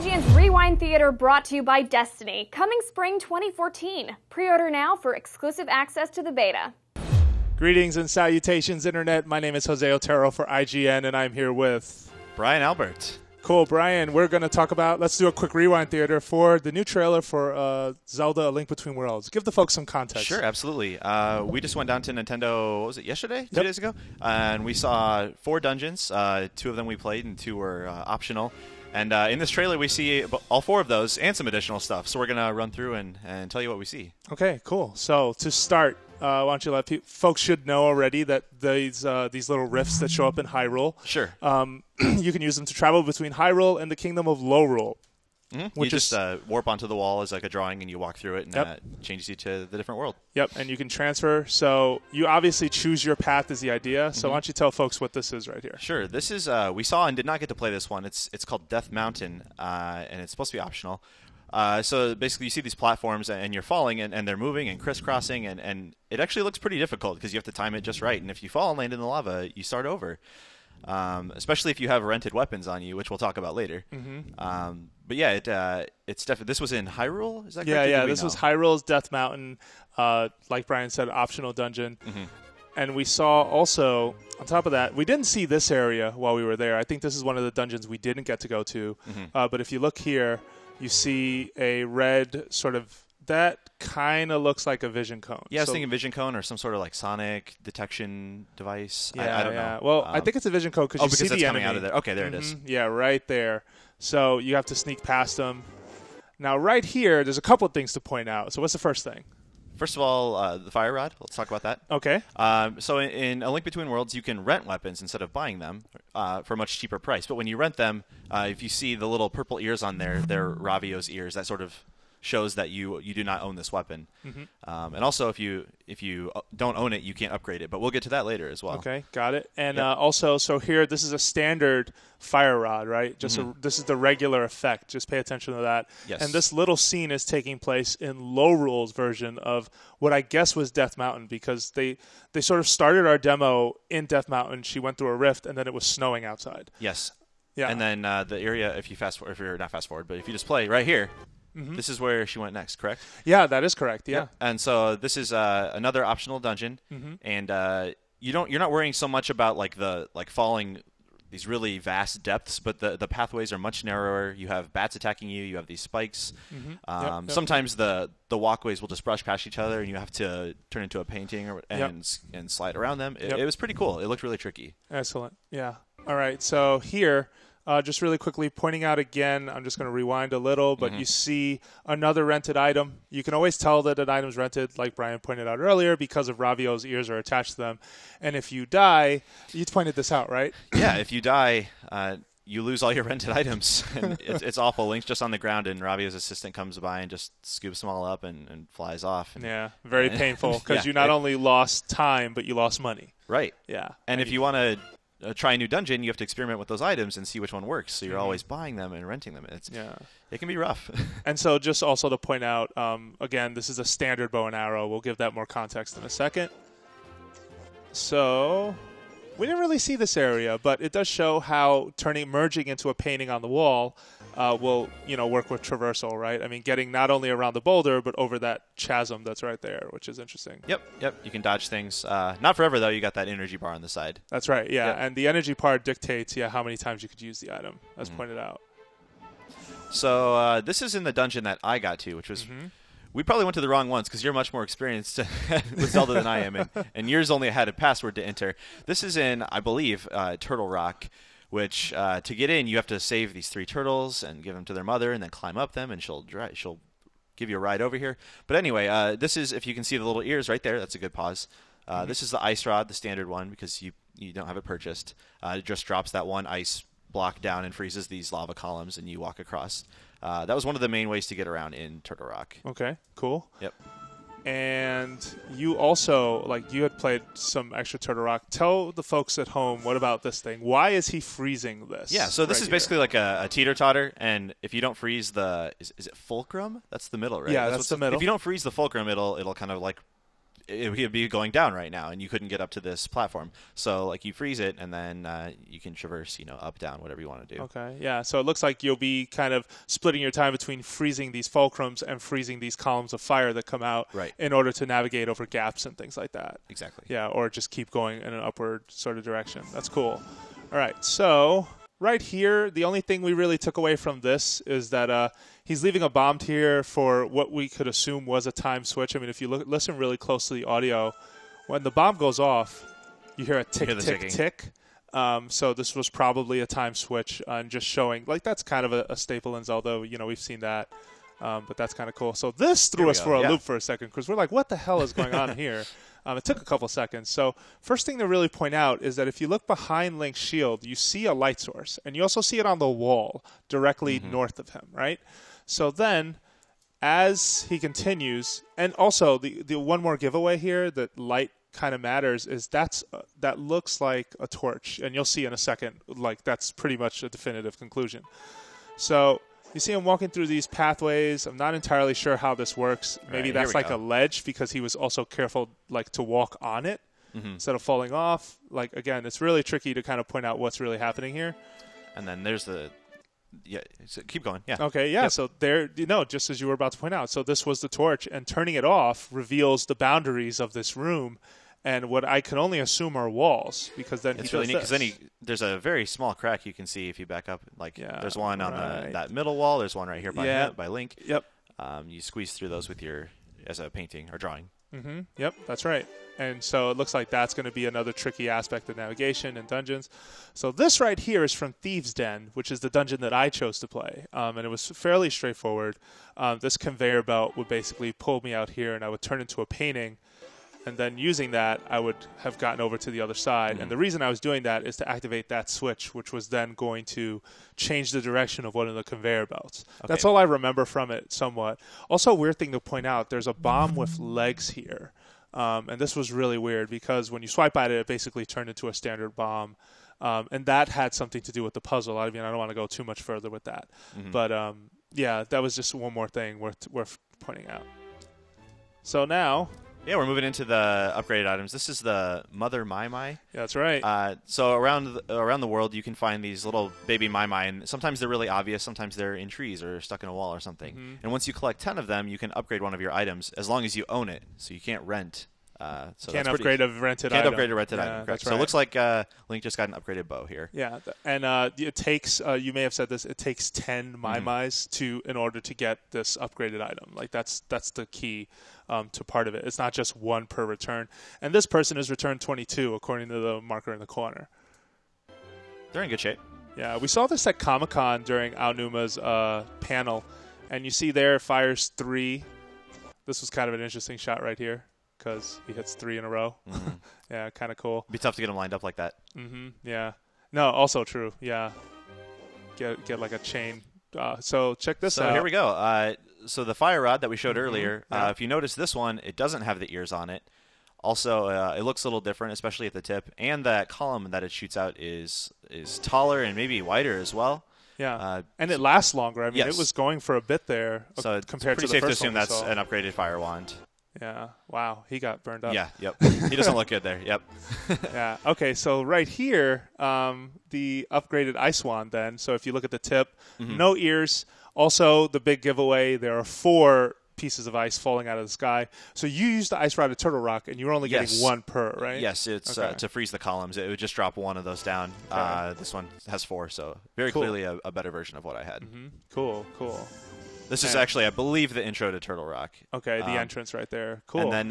IGN's Rewind Theater brought to you by Destiny, coming spring 2014. Pre-order now for exclusive access to the beta. Greetings and salutations, Internet. My name is Jose Otero for IGN, and I'm here with Brian Albert. Cool, Brian. We're going to talk about, let's do a quick Rewind Theater for the new trailer for Zelda: A Link Between Worlds. Give the folks some context. Sure, absolutely. We just went down to Nintendo, what was it, yesterday? 2 days ago? And we saw 4 dungeons. 2 of them we played, and 2 were optional. And in this trailer, we see all 4 of those and some additional stuff. So we're going to run through and tell you what we see. Okay, cool. So to start, why don't you let folks should know already that these little rifts that show up in Hyrule. Sure. You can use them to travel between Hyrule and the Kingdom of Lorule. Mm-hmm. You just warp onto the wall as like a drawing, and you walk through it, and that changes you to the different world. Yep, and you can transfer. So you obviously choose your path is the idea. So why don't you tell folks what this is right here? Sure. This is we saw and did not get to play this one. It's called Death Mountain, and it's supposed to be optional. So basically, you see these platforms, and you're falling, and they're moving and crisscrossing, and it actually looks pretty difficult because you have to time it just right. And if you fall and land in the lava, you start over. Especially if you have rented weapons on you, which we'll talk about later. Mm-hmm. But yeah, it's definitely. This was in Hyrule. Is that correct? Yeah. This was Hyrule's Death Mountain. Like Brian said, optional dungeon. Mm-hmm. And we saw also on top of that, we didn't see this area while we were there. I think this is one of the dungeons we didn't get to go to. Mm-hmm. But if you look here, you see a red sort of. That kind of looks like a vision cone. Yeah, I was thinking vision cone or some sort of like sonic detection device. Yeah, I don't know. Well, I think it's a vision cone because you see the coming enemy. Out of there. Okay, there it is. Yeah, right there. So you have to sneak past them. Now, right here, there's a couple of things to point out. So what's the first thing? First of all, the fire rod. Let's talk about that. Okay. So in A Link Between Worlds, you can rent weapons instead of buying them for a much cheaper price. But when you rent them, if you see the little purple ears on there, they're Ravio's ears. That sort of shows that you do not own this weapon. Mm-hmm. And also, if you don't own it, you can't upgrade it. But we'll get to that later as well. Okay, got it. And also, so here, this is a standard fire rod, right? Just this is the regular effect. Just pay attention to that. Yes. And this little scene is taking place in Lorule's version of what I guess was Death Mountain, because they sort of started our demo in Death Mountain. She went through a rift, and then it was snowing outside. Yes. Yeah. And then the area, if you're not fast forward, but if you just play right here. Mm-hmm. This is where she went next, correct? Yeah, that is correct. Yeah. And so this is another optional dungeon, and you're not worrying so much about like falling these really vast depths, but the pathways are much narrower. You have bats attacking you. You have these spikes. Mm-hmm. Sometimes the walkways will just brush past each other, and you have to turn into a painting and slide around them. It was pretty cool. It looked really tricky. Excellent. Yeah. All right. So here. Just really quickly pointing out again, I'm just going to rewind a little, but you see another rented item. You can always tell that an item's rented, like Brian pointed out earlier, because of Ravio's ears are attached to them. And if you die, you pointed this out, right? Yeah, if you die, you lose all your rented items. And it's awful. Link's just on the ground, and Ravio's assistant comes by and just scoops them all up and flies off. Yeah, very painful, because you not only lost time, but you lost money. Right. Yeah. And if you want to try a new dungeon, you have to experiment with those items and see which one works. So you're always buying them and renting them. It can be rough. And so just also to point out, again, this is a standard bow and arrow. We'll give that more context in a second. So we didn't really see this area, but it does show how merging into a painting on the wall will work with traversal, right? I mean, getting not only around the boulder, but over that chasm that's right there, which is interesting. Yep. You can dodge things. Not forever, though. You got that energy bar on the side. That's right, yeah. Yep. And the energy bar dictates, how many times you could use the item, as pointed out. So this is in the dungeon that I got to, which was... We probably went to the wrong ones because you're much more experienced with Zelda than I am, and yours only had a password to enter. This is in, I believe, Turtle Rock, which to get in, you have to save these 3 turtles and give them to their mother and then climb up them, and she'll give you a ride over here. But anyway, this is, if you can see the little ears right there, that's a good pause. This is the ice rod, the standard one, because you don't have it purchased. It just drops that one ice block down and freezes these lava columns, and you walk across. That was one of the main ways to get around in Turtle Rock. Okay, cool. Yep. And you also, you had played some extra Turtle Rock. Tell the folks at home, what about this thing? Why is he freezing this? Yeah, so this is basically like a teeter-totter, and if you don't freeze the... Is it fulcrum? That's the middle, right? Yeah, that's the middle. If you don't freeze the fulcrum, it'll kind of it would be going down right now, and you couldn't get up to this platform. So like you freeze it, and then you can traverse, up, down, whatever you want to do. Okay, yeah. So it looks like you'll be kind of splitting your time between freezing these fulcrums and freezing these columns of fire that come out in order to navigate over gaps and things like that. Exactly. Yeah, or just keep going in an upward sort of direction. That's cool. All right, so right here, the only thing we really took away from this is that he's leaving a bomb here for what we could assume was a time switch. I mean, if you listen really close to the audio, when the bomb goes off, you hear a tick, tick, tick. So this was probably a time switch, and just showing, like, that's kind of a staple in Zelda. We've seen that, but that's kind of cool. So this threw us for a loop for a second, because we're like, what the hell is going on here? It took a couple seconds. So first thing to really point out is that if you look behind Link's shield, you see a light source, and you also see it on the wall directly north of him, right? So then, as he continues, and also the one more giveaway here that light kind of matters is that looks like a torch, and you'll see in a second, like, that's pretty much a definitive conclusion. So you see him walking through these pathways. I'm not entirely sure how this works. Maybe that's like a ledge, because he was also careful, like, to walk on it instead of falling off. Like, again, it's really tricky to kind of point out what's really happening here. And then there's so keep going. Yeah. Okay, yeah. Yep. So there, just as you were about to point out, so this was the torch, and turning it off reveals the boundaries of this room and what I can only assume are walls, because then it's really neat, because then there's a very small crack you can see if you back up. Like, there's one on that middle wall. There's one right here by Link. Yep. You squeeze through those with as a painting or drawing. Mm-hmm. Yep, that's right. And so it looks like that's going to be another tricky aspect of navigation and dungeons. So this right here is from Thieves' Den, which is the dungeon that I chose to play. And it was fairly straightforward. This conveyor belt would basically pull me out here, and I would turn into a painting. And then using that, I would have gotten over to the other side. And the reason I was doing that is to activate that switch, which was then going to change the direction of one of the conveyor belts. Okay. That's all I remember from it somewhat. Also, a weird thing to point out, there's a bomb with legs here. And this was really weird, because when you swipe at it, it basically turned into a standard bomb. And that had something to do with the puzzle. I mean, I don't want to go too much further with that. But, yeah, that was just one more thing worth pointing out. So now... Yeah, we're moving into the upgraded items. This is the Mother Mai. Yeah, that's right. So around the world, you can find these little baby Mai, and sometimes they're really obvious. Sometimes they're in trees or stuck in a wall or something. And once you collect 10 of them, you can upgrade one of your items as long as you own it. So you can't rent. So can't upgrade a rented item. Can't upgrade a rented item. Correct. So it looks like Link just got an upgraded bow here. Yeah, and it takes, you may have said this, it takes 10 Mai in order to get this upgraded item. Like, that's the key to part of it. It's not just one per return. And this person has returned 22, according to the marker in the corner. They're in good shape. Yeah, we saw this at Comic-Con during Aonuma's panel, and you see there, fires 3. This was kind of an interesting shot right here, because he hits 3 in a row. Yeah, kind of cool. It'd be tough to get him lined up like that. Yeah. No, also true. Yeah. Get like a chain. So check this out. So here we go. So the fire rod that we showed earlier, if you notice this one, it doesn't have the ears on it. Also, it looks a little different, especially at the tip. And that column that it shoots out is taller and maybe wider as well. Yeah, and it lasts longer. I mean, it was going for a bit there compared to the first one. Pretty safe to assume that's an upgraded fire wand. Yeah. Wow. He got burned up. Yeah. Yep. He doesn't look good there. Yep. Yeah. Okay. So right here, the upgraded ice wand. Then, so if you look at the tip, no ears. Also, the big giveaway. There are 4 pieces of ice falling out of the sky. So you used the ice rod at Turtle Rock, and you were only getting 1 per, right? Yes. It's to freeze the columns. It would just drop 1 of those down. Okay. This one has 4, so very clearly a better version of what I had. Cool. This is actually, I believe, the intro to Turtle Rock. Okay, the entrance right there. Cool. And then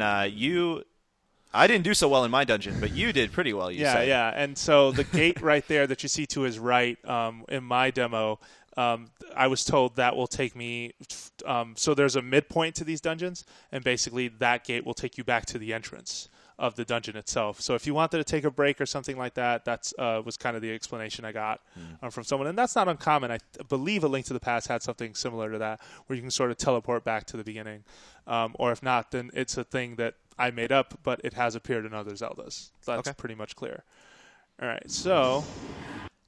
I didn't do so well in my dungeon, but you did pretty well, you said. Yeah. And so the gate right there that you see to his right in my demo, I was told that will take me so there's a midpoint to these dungeons, and basically that gate will take you back to the entrance of the dungeon itself. So if you wanted to take a break or something like that, that's was kind of the explanation I got from someone. And that's not uncommon. I believe A Link to the Past had something similar to that, where you can sort of teleport back to the beginning. Or if not, then it's a thing that I made up, but it has appeared in other Zeldas. That's pretty much clear. All right, so...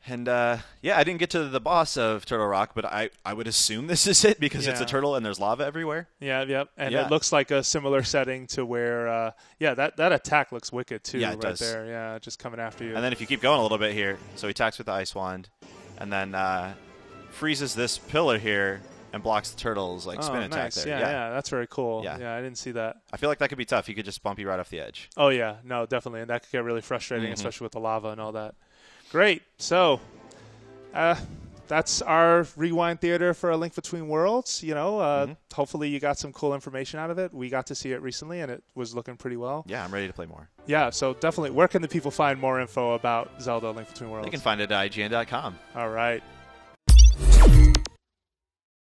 And, yeah, I didn't get to the boss of Turtle Rock, but I would assume this is it because it's a turtle and there's lava everywhere. Yeah, yep. And it looks like a similar setting to where, that attack looks wicked, too, right does. there. Yeah, just coming after you. And then if you keep going a little bit here, so he attacks with the Ice Wand and then freezes this pillar here and blocks the turtle's spin attack there. Yeah, that's very cool. Yeah, I didn't see that. I feel like that could be tough. He could just bump you right off the edge. Oh, yeah. No, definitely. And that could get really frustrating, especially with the lava and all that. Great. So that's our Rewind Theater for A Link Between Worlds. Hopefully you got some cool information out of it. We got to see it recently, and it was looking pretty well. Yeah, I'm ready to play more. Yeah, so definitely. Where can the people find more info about Zelda: A Link Between Worlds? They can find it at ign.com. All right.